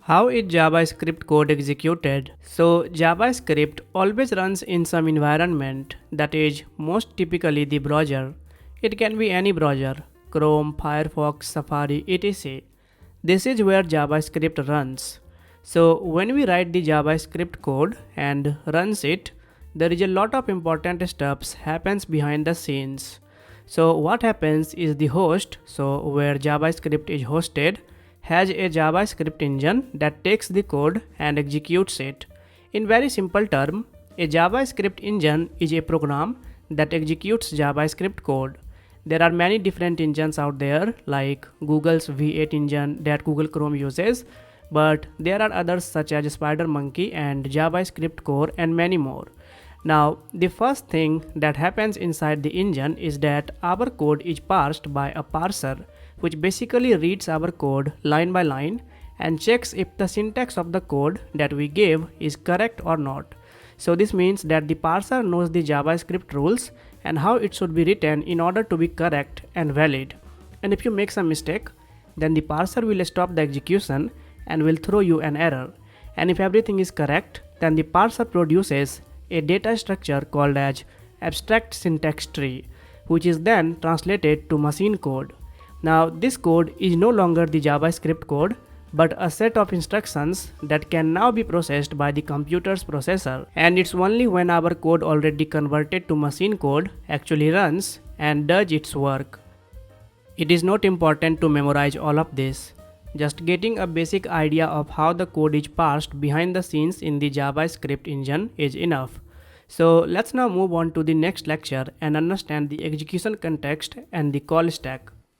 How is JavaScript code executed? So JavaScript always runs in some environment, that is most typically the browser. It can be any browser, Chrome, Firefox, Safari, etc. This is where JavaScript runs. So when we write the JavaScript code and runs it, there is a lot of important steps happens behind the scenes. So what happens is the host, so where JavaScript is hosted, has a JavaScript engine that takes the code and executes it. In very simple term, a JavaScript engine is a program that executes JavaScript code. There are many different engines out there like Google's V8 engine that Google Chrome uses, but there are others such as SpiderMonkey and JavaScript Core and many more. Now, the first thing that happens inside the engine is that our code is parsed by a parser, which basically reads our code line by line and checks if the syntax of the code that we gave is correct or not. So this means that the parser knows the JavaScript rules and how it should be written in order to be correct and valid. And if you make some mistake, then the parser will stop the execution and will throw you an error. And if everything is correct, then the parser produces a data structure called as abstract syntax tree, which is then translated to machine code. Now this code is no longer the JavaScript code, but a set of instructions that can now be processed by the computer's processor, and it's only when our code already converted to machine code actually runs and does its work. It is not important to memorize all of this. Just getting a basic idea of how the code is parsed behind the scenes in the JavaScript engine is enough. So let's now move on to the next lecture and understand the execution context and the call stack.